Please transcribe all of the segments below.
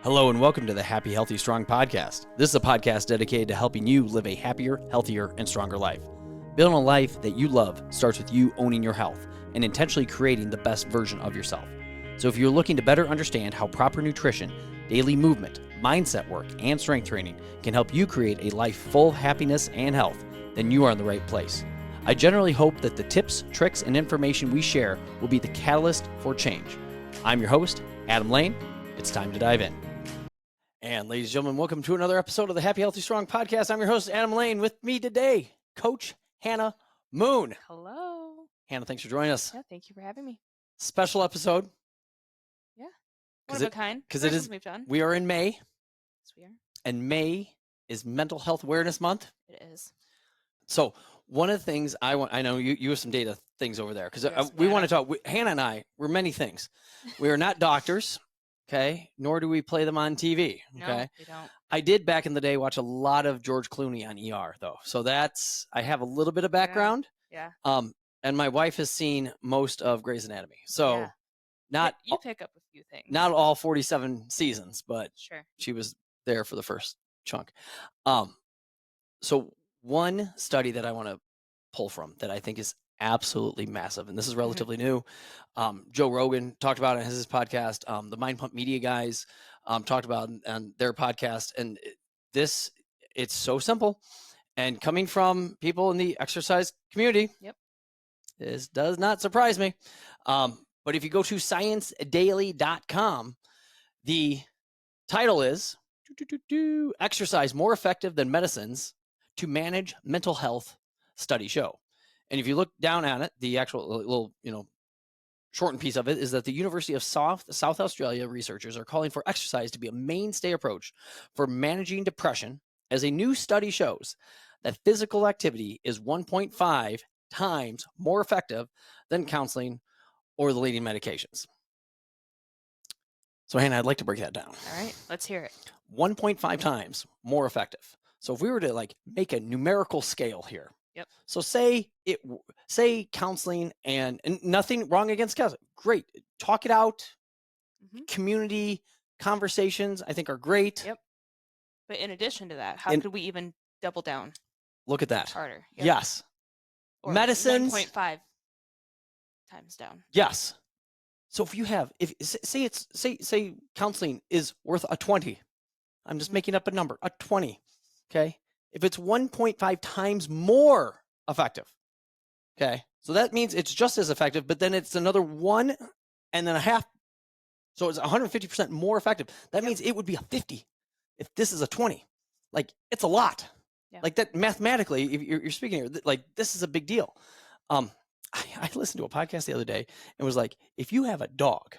Hello and welcome to the Happy, Healthy, Strong podcast. This is a podcast dedicated to helping you live a happier, healthier, and stronger life. Building a life that you love starts with you owning your health and intentionally creating the best version of yourself. So if you're looking to better understand how proper nutrition, daily movement, mindset work, and strength training can help you create a life full of happiness and health, then you are in the right place. I generally hope that the tips, tricks, and information we share will be the catalyst for change. I'm your host, Adam Lane. It's time to dive in. And ladies and gentlemen, welcome to another episode of the Happy, Healthy, Strong podcast. I'm your host, Adam Lane. With me today, Coach Hannah Moon. Hello. Hannah, thanks for joining us. Yeah, thank you for having me. Special episode. Yeah. One of a kind. Because it is, we've done. we are in May. Yes, we are. And May is Mental Health Awareness Month. It is. So one of the things I know you have some data things over there because Yes, we want to talk. Hannah and I, we're many things. We are not doctors. Okay, nor do we play them on TV. Okay, No, we don't. I did back in the day watch a lot of George Clooney on ER though, so I have a little bit of background. Yeah. And my wife has seen most of Grey's Anatomy, so yeah. You pick up a few things. not all 47 seasons, but Sure. she was there for the first chunk. So one study that I want to pull from that I think is absolutely massive, and this is relatively new. Joe Rogan talked about it in his podcast. The Mind Pump Media guys talked about it on their podcast, and it's so simple. And coming from people in the exercise community, this does not surprise me. But if you go to ScienceDaily.com, the title is "Exercise More Effective Than Medicines to Manage Mental Health Study Show." And if you look down on it, the actual little, shortened piece of it is that the University of South Australia researchers are calling for exercise to be a mainstay approach for managing depression, as a new study shows that physical activity is 1.5 times more effective than counseling or the leading medications. So, Hannah, I'd like to break that down. All right, let's hear it. 1.5 times more effective. So if we were to make a numerical scale here, so say counseling and nothing wrong against counseling. Great. Talk it out. Community conversations, I think, are great. Yep. But in addition to that, how could we even double down? Look at that. Harder. Yep. Yes. Or medicines. 1.5 times down. Yes. So if you have, say counseling is worth a 20. I'm just making up a number, a 20. Okay. If it's 1.5 times more effective, okay, so that means it's just as effective, but then it's another 1.5. So it's 150% more effective. That means it would be a 50 if this is a 20. It's a lot. Yeah. That mathematically, if you're speaking here, this is a big deal. I listened to a podcast the other day and was like, if you have a dog,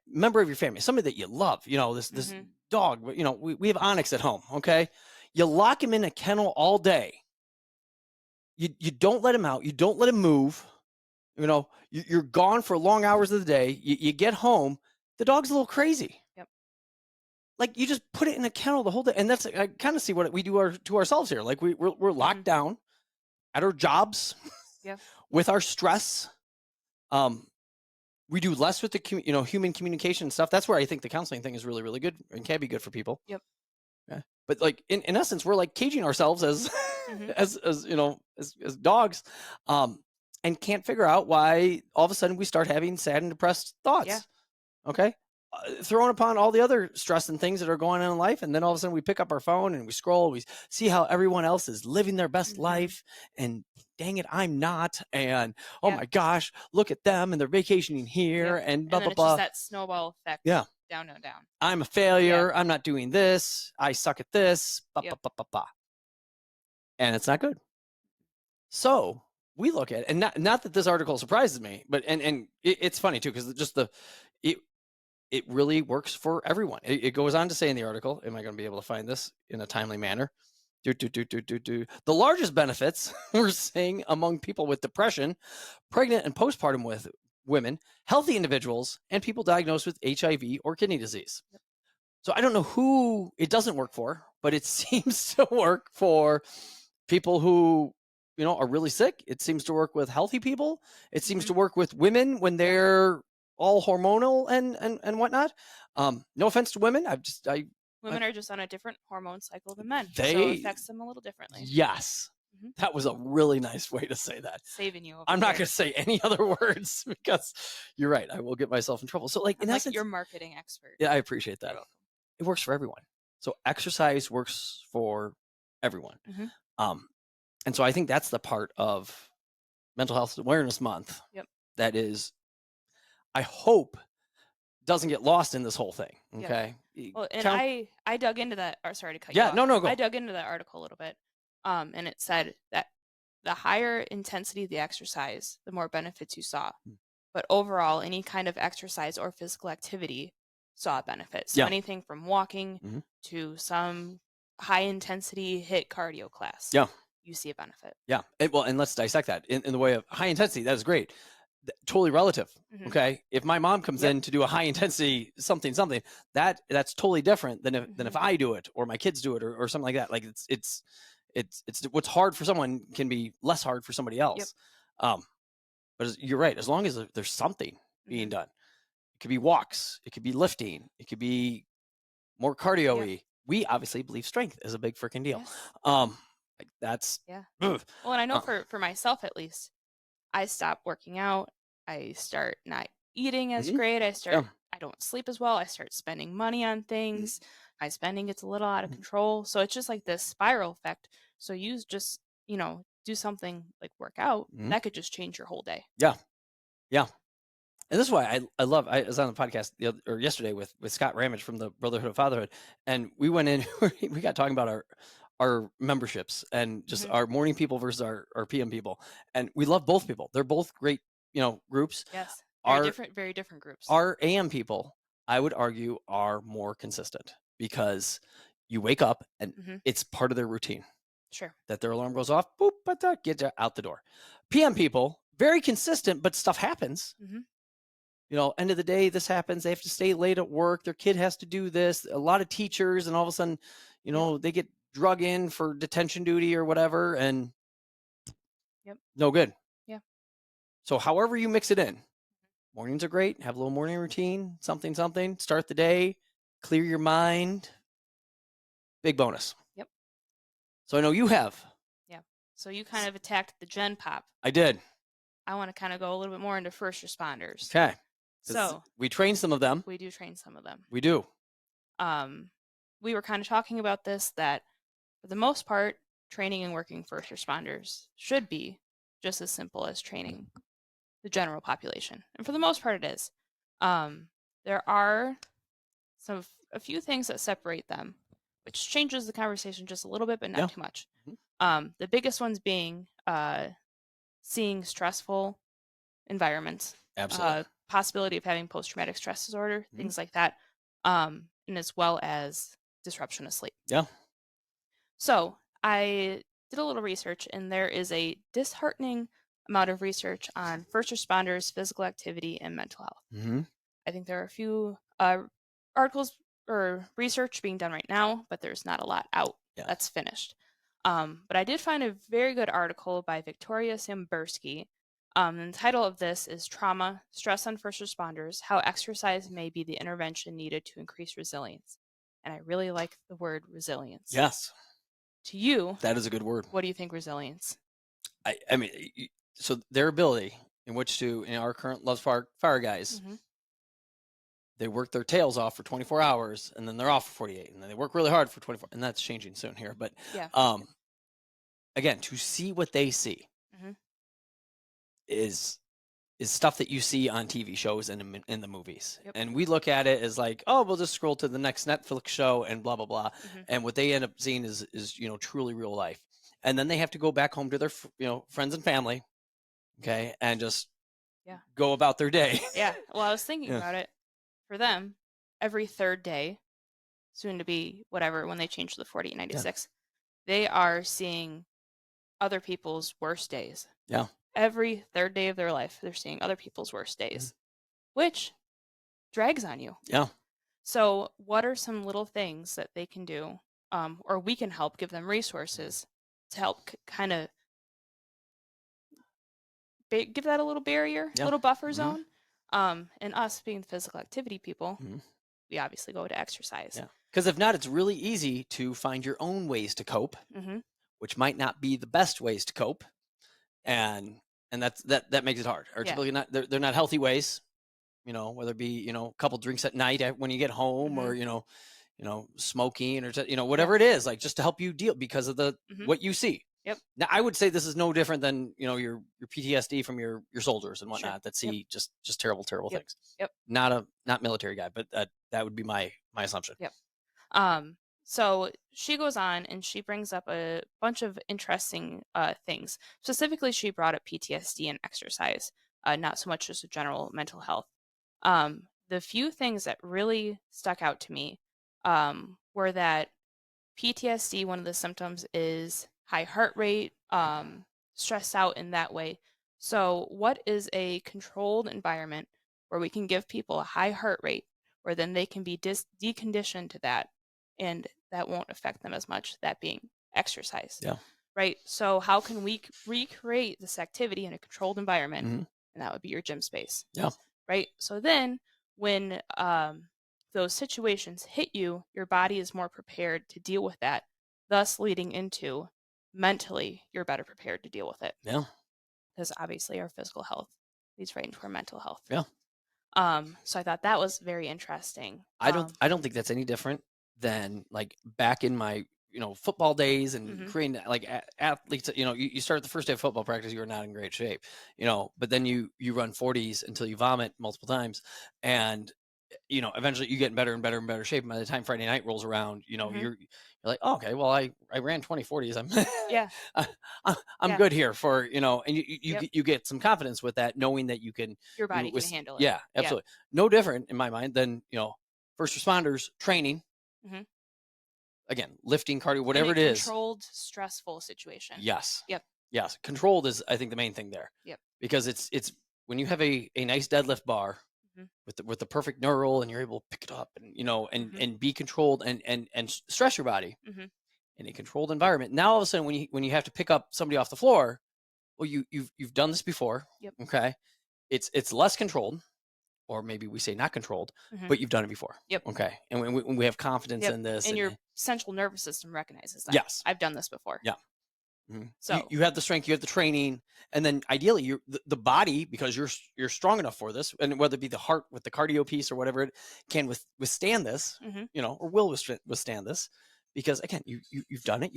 member of your family, somebody that you love, this dog, we have Onyx at home, okay? You lock him in a kennel all day. You don't let him out. You don't let him move. You're gone for long hours of the day. You get home, the dog's a little crazy. Yep. You just put it in a kennel the whole day. And that's, I kind of see what we do to ourselves here. We're locked down at our jobs with our stress. We do less with the human communication stuff. That's where I think the counseling thing is really, really good and can be good for people. Yep. Yeah. But in essence, we're caging ourselves as as dogs, and can't figure out why all of a sudden we start having sad and depressed thoughts. Yeah. Okay. Thrown upon all the other stress and things that are going on in life. And then all of a sudden we pick up our phone and we scroll, we see how everyone else is living their best life, and dang it, I'm not. And oh my gosh, look at them and they're vacationing here and blah, and then blah, blah. It's just that snowball effect. Yeah. Down. I'm a failure. I'm not doing this. I suck at this. And it's not good. So we look at it, and not that this article surprises me, but and it's funny too, because just it really works for everyone. It goes on to say in the article, am I going to be able to find this in a timely manner? The largest benefits we're seeing among people with depression, pregnant and postpartum with women, healthy individuals, and people diagnosed with HIV or kidney disease. So I don't know who it doesn't work for, but it seems to work for people who, are really sick. It seems to work with healthy people. It seems to work with women when they're all hormonal and whatnot. No offense to women. Women are just on a different hormone cycle than men, so it they affects them a little differently. yes, hmm that was a really nice way to say that. Saving you over I'm not here. going to say any other words because you're right. I will get myself in trouble. So, like I'm in like essence, your marketing expert. yeah, I appreciate You're that. welcome. It works for everyone. So exercise works for everyone. hmm Um, and so I think that's the part of Mental Health Awareness Month Yep. that is, I hope, doesn't get lost in this whole thing. Yep. Okay. Well, and Count. I dug into that. Or sorry to cut you Yeah. off. No. No. Go. I dug into that article a little bit, and it said that the higher intensity of the exercise, the more benefits you saw. Mm. But overall, any kind of exercise or physical activity saw a benefit. So Yeah. anything from walking Mhm. to some high intensity hit cardio class, Yeah. you see a benefit. Yeah. And let's dissect that in the way of high intensity. That is great. Totally relative. Mhm. Okay. If my mom comes Yep. in to do a high intensity something, that's totally different than if I do it or my kids do it or something like that. Like it's what's hard for someone can be less hard for somebody else. Um, but you're right. As long as there's something being Mhm. done, it could be walks, it could be lifting, it could be more cardio-y. Yep. We obviously believe strength is a big freaking deal. Yes. Like that's Yeah. ugh. Well, and I know Uh, for myself at least, I stop working out. I start not eating as mhm. great. Yeah. I don't sleep as well. I start spending money on Mhm. things. My spending gets a little out of Mhm. control. So it's just like this spiral effect. So you just, do something like work out, Mhm. that could just change your whole day. Yeah. Yeah. And this is why I love. I was on the podcast yesterday with Scott Ramage from the Brotherhood of Fatherhood, and we went in. We got talking about our memberships and just hmm our morning people versus our PM people, and we love both people. They're both great, groups. Yes. Our Very different groups. our AM people, I would argue, are more consistent because you wake up and hmm it's part of their routine Sure. that their alarm goes off, boop, but get out the door. PM people, very consistent, but stuff happens. hmm End of the day, this happens. They have to stay late at work. Their kid has to do this. A lot of teachers, and all of a sudden, Yep. they get drug in for detention duty or whatever, and Yep. no good. Yeah. So, however you mix it in, mornings are great. Have a little morning routine, something, something. Start the day, clear your mind. Big bonus. Yep. So, I know you have. Yeah. So you kind of attacked the Gen Pop. I did. I want to kind of go a little bit more into first responders. Okay. So We train some of them. we do train some of them. We do. We were kind of talking about this that for the most part, training and working first responders should be just as simple as training the general population, and for the most part, it is. There are a few things that separate them, which changes the conversation just a little bit, but not Yeah. too much. Mhm. The biggest ones being seeing stressful environments, Absolutely. possibility of having post-traumatic stress disorder, Mhm. things like that, and as well as disruption of sleep. Yeah. So I did a little research, and there is a disheartening amount of research on first responders, physical activity, and mental health. Mm-hmm. I think there are a few articles or research being done right now, but there's not a lot out Yeah. that's finished. But I did find a very good article by Victoria Sambursky. And the title of this is Trauma, Stress on First Responders, How Exercise May Be the Intervention Needed to Increase Resilience. And I really like the word resilience. Yes. To you, That is a good word. what do you think resilience? I mean, so their ability in which to, our current Loves Fire guys, Mhm. they work their tails off for 24 hours and then they're off for 48, and then they work really hard for 24, and that's changing soon here. But Yeah. again, to see what they see Mhm. is stuff that you see on TV shows and in the movies. Yep. And we look at it as like, oh, we'll just scroll to the next Netflix show and blah, blah, blah. Mhm. And what they end up seeing is truly real life. And then they have to go back home to their, friends and family. Okay. And just Yeah. go about their day. Yeah. Well, I was thinking Yeah. about it. For them, every third day, soon to be whatever, when they change to the 4896, they are seeing other people's worst days. Yeah. Every third day of their life, they're seeing other people's worst days, which drags on you. Yeah. So, what are some little things that they can do, or we can help give them resources to help kind of give that a little barrier, Yeah. little buffer Mhm. zone, And us being physical activity people, Mhm. we obviously go to exercise. Yeah. Because if not, it's really easy to find your own ways to cope, Mm-hmm. which might not be the best ways to cope, Yeah. and that makes it hard. Or Yeah. typically not they're not healthy ways. Whether it be a couple drinks at night when you get home, Mm-hmm. or smoking, or Yeah. whatever it is, like just to help you deal because of the Mm-hmm. what you see. Yep. Now, I would say this is no different than your PTSD from your soldiers and Sure. whatnot that Yep. see just terrible Yep. things. Yep. Not military guy, but that would be my assumption. Yep. So she goes on and she brings up a bunch of interesting things. Specifically, she brought up PTSD and exercise, not so much just a general mental health. The few things that really stuck out to me were that PTSD, one of the symptoms is high heart rate, stressed out in that way. So, what is a controlled environment where we can give people a high heart rate, where then they can be deconditioned to that, and that won't affect them as much? That being exercise, Yeah. right? So, how can we recreate this activity in a controlled environment? Hmm. And that would be your gym space, Yeah. right? So then, when those situations hit you, your body is more prepared to deal with that, thus leading into mentally, you're better prepared to deal with it. Yeah. Because obviously, our physical health leads right into our mental health. Yeah. So I thought that was very interesting. I don't think that's any different than like back in my football days and Mhm. creating like athletes. You start the first day of football practice, you're not in great shape, but then you run 40s until you vomit multiple times, and eventually you get in better and better and better shape. And by the time Friday night rolls around, Mhm. you're like, oh, okay, well, I ran 20 40s. Yeah. I- I'm Yeah. good here for, and Yep. you get some confidence with that, knowing that you can, Your body can with, handle it. yeah, Yeah. absolutely. No different in my mind than, first responders training, Mhm. again, lifting, cardio, In whatever a it is. controlled, stressful situation. Yes. Yep. Yes. Controlled is, I think, the main thing there, Yep. because it's when you have a nice deadlift bar Mhm. with the perfect neural, and you're able to pick it up and Mhm. and be controlled and stress your body Mhm. in a controlled environment. Now all of a sudden, when you have to pick up somebody off the floor, well, you've done this before. Yep. Okay. It's less controlled, or maybe we say not controlled, Mhm. but you've done it before. Yep. Okay. And when we have confidence Yep. in this, And and your central nervous system recognizes that. yes. I've done this before. Yeah. Mhm. You So, you have the strength, you have the training, and then ideally the body, because you're strong enough for this, and whether it be the heart with the cardio piece or whatever, it can withstand this, mhm. or will withstand this, because again, you've done it.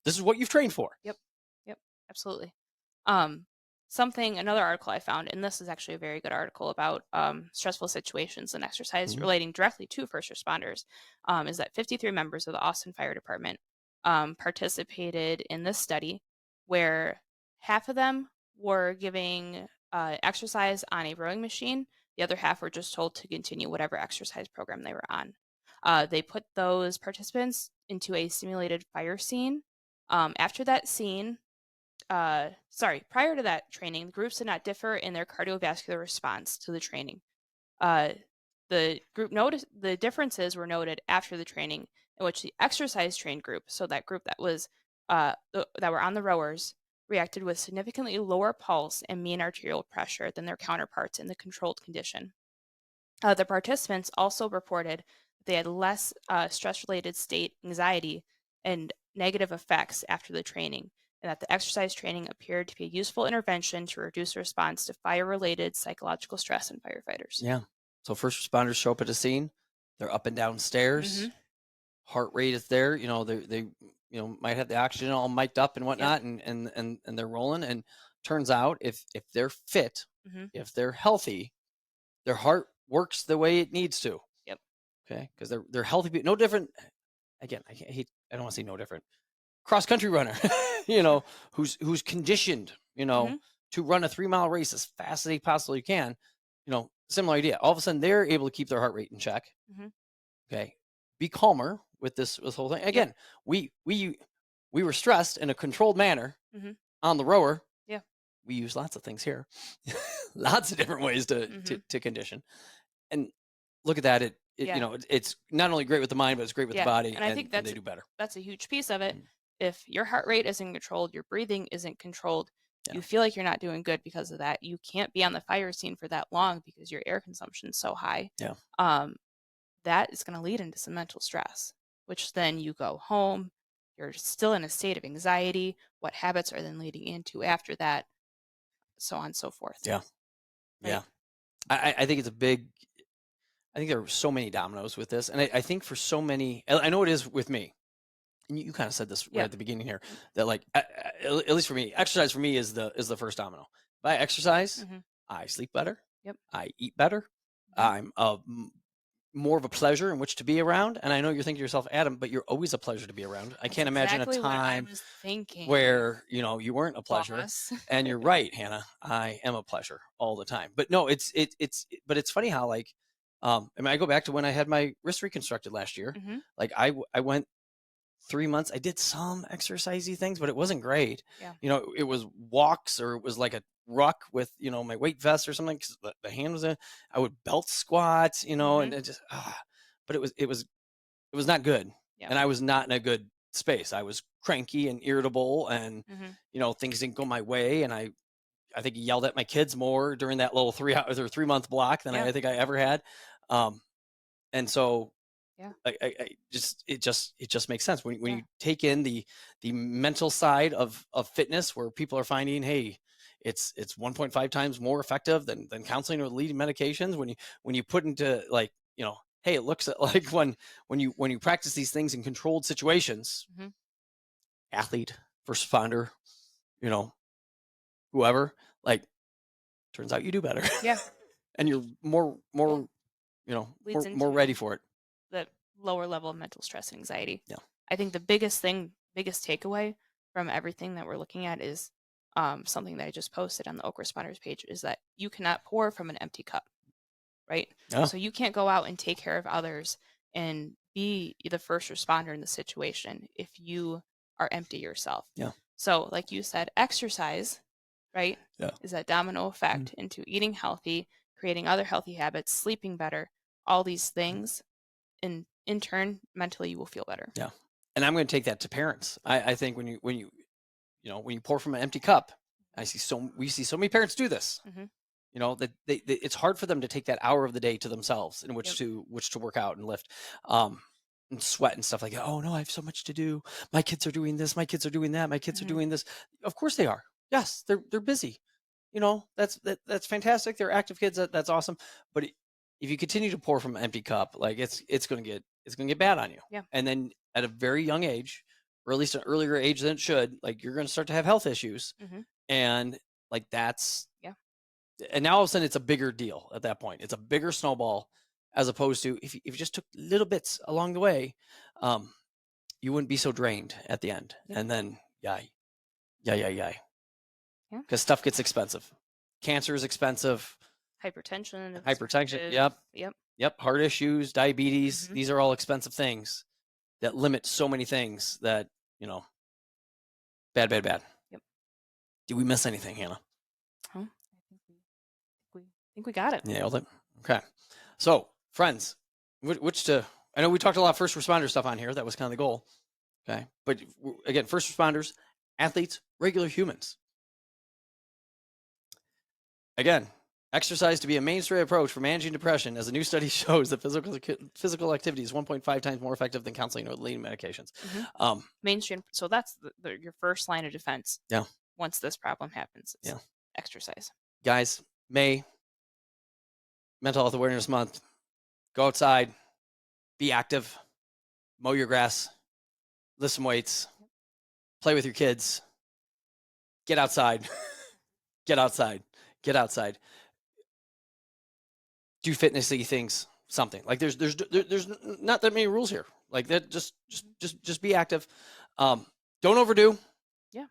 This is what you've trained for. Yep. Yep. Absolutely. Um, another article I found, and this is actually a very good article about stressful situations and exercise Mhm. relating directly to first responders, is that 53 members of the Austin Fire Department participated in this study where half of them were giving exercise on a rowing machine. The other half were just told to continue whatever exercise program they were on. They put those participants into a simulated fire scene. After that scene, prior to that training, the groups did not differ in their cardiovascular response to the training. Uh, the group noticed the differences were noted after the training, in which the exercise trained group, so that group that was that were on the rowers, reacted with significantly lower pulse and mean arterial pressure than their counterparts in the controlled condition. The participants also reported that they had less stress-related state anxiety and negative effects after the training, and that the exercise training appeared to be a useful intervention to reduce the response to fire-related psychological stress in firefighters. Yeah. So first responders show up at a scene, they're up and down stairs, Mhm. heart rate is there. They might have the oxygen all mic'd up and Yep. whatnot, and they're rolling. And turns out, if they're fit, Mhm. if they're healthy, their heart works the way it needs to. Yep. Okay, because they're healthy people. No different. Again, I don't want to say no different. Cross country runner, Sure. who's conditioned, Mhm. to run a 3 mile race as fast as they possibly can. Similar idea. All of a sudden, they're able to keep their heart rate in check. Mhm. Okay, be calmer with this whole thing. Yep. Again, we were stressed in a controlled manner Mhm. on the rower. Yeah. We use lots of things here, lots of different ways to Mhm. condition. And look at that. Yeah. It's not only great with the mind, but it's great with the Yeah. body, And I think and they do better. that's a huge piece of it. Mm. If your heart rate isn't controlled, your breathing isn't controlled, Yeah. You feel like you're not doing good because of that. You can't be on the fire scene for that long because your air consumption is so high. Yeah. That is going to lead into some mental stress, which then you go home, you're still in a state of anxiety. What habits are then leading into after that? So on and so forth. Yeah. Right? Yeah. I think it's a big, I think there are so many dominoes with this. And I think for so many, I know it is with me. And you kind of said this right Yeah. at the beginning here, that like, at least for me, exercise for me is the first domino. If I exercise, Mhm. I sleep better. Yep. I eat better. Mhm. I'm more of a pleasure in which to be around. And I know you're thinking to yourself, Adam, but you're always a pleasure to be around. I That's can't imagine a exactly what I time was thinking. where, you weren't a pleasure. Boss. And you're right, Hannah. I am a pleasure all the time. But no, but it's funny how like, I mean, I go back to when I had my wrist reconstructed last year. Mhm. Like I went 3 months. I did some exercisey things, but it wasn't great. Yeah. It was walks, or it was like a ruck with, my weight vest or something. 'Cause the hand was I would belt squats, and Mhm. it just, but it was not good. Yeah. And I was not in a good space. I was cranky and irritable, and, Mhm. things didn't go my way. And I think he yelled at my kids more during that little 3 hours or 3 month block than Yeah. I think I ever had. And so Yeah. it just makes sense when Yeah. you take in the mental side of fitness, where people are finding, hey, it's 1.5 times more effective than counseling or leading medications. When you put into like, hey, it looks at like when you practice these things in controlled situations, Mhm. athlete, first responder, you know, whoever, like, turns out you do better. Yeah. And you're more, Yeah. more Leads into ready for it. the lower level of mental stress and anxiety. Yeah. I think the biggest takeaway from everything that we're looking at is something that I just posted on the Oak Responders page, is that you cannot pour from an empty cup, right? Yeah. So you can't go out and take care of others and be the first responder in the situation if you are empty yourself. Yeah. So like you said, exercise, right? Yeah. Is that domino effect into eating healthy, creating other healthy habits, sleeping better, all these things. And in turn, mentally you will feel better. Yeah. And I'm going to take that to parents. I think when you pour from an empty cup, we see so many parents do this. Mhm. That it's hard for them to take that hour of the day to themselves in which Yep. to work out and lift, and sweat and stuff like that. Oh no, I have so much to do. My kids are doing this. My kids are doing that. My kids are Mhm. doing this. Of course they are. Yes, they're busy. That's fantastic. They're active kids. That's awesome. But if you continue to pour from an empty cup, like it's going to get bad on you. Yeah. And then at a very young age, or at least an earlier age than it should, like you're going to start to have health issues. Mhm. And like that's, Yeah. and now all of a sudden it's a bigger deal at that point. It's a bigger snowball, as opposed to if you just took little bits along the way, you wouldn't be so drained at the end. Yep. And then, yeah. Yeah. Because stuff gets expensive. Cancer is expensive. Hypertension. is Hypertension. expensive. Yep. Heart issues, diabetes. Mhm. These are all expensive things that limit so many things that, bad. Yep. Did we miss anything, Hannah? Oh, I think we got it. Nailed it. Okay. So, friends, I know we talked a lot of first responder stuff on here. That was kind of the goal. Okay. But again, first responders, athletes, regular humans. Again, exercise to be a mainstream approach for managing depression, as a new study shows that physical activity is 1.5 times more effective than counseling or leading medications. Mhm. Mainstream. So that's your first line of defense. Yeah. Once this problem happens, it's Yeah. exercise. Guys, May, Mental Health Awareness Month. Go outside, be active, mow your grass, lift some weights, play with your kids, get outside, get outside. Do fitnessy things, something like there's not that many rules here. Like that, just be active. Don't overdo. Yeah.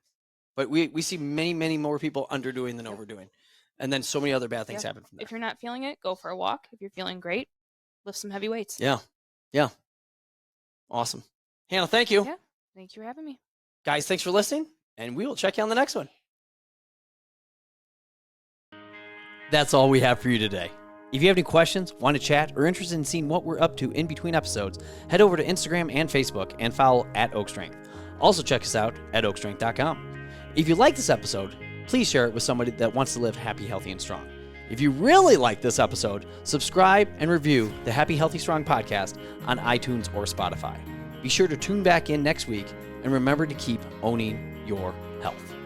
But we see many more people underdoing than Yep. overdoing, and then so many other bad things Yeah. happen from there. If you're not feeling it, go for a walk. If you're feeling great, lift some heavy weights. Yeah. Awesome, Hannah. Thank you. Yeah. Thank you for having me. Guys, thanks for listening, and we will check you on the next one. That's all we have for you today. If you have any questions, want to chat, or interested in seeing what we're up to in between episodes, head over to Instagram and Facebook and follow @OakStrength. Also check us out at oakstrength.com. If you like this episode, please share it with somebody that wants to live happy, healthy, and strong. If you really like this episode, subscribe and review the Happy, Healthy, Strong podcast on iTunes or Spotify. Be sure to tune back in next week, and remember to keep owning your health.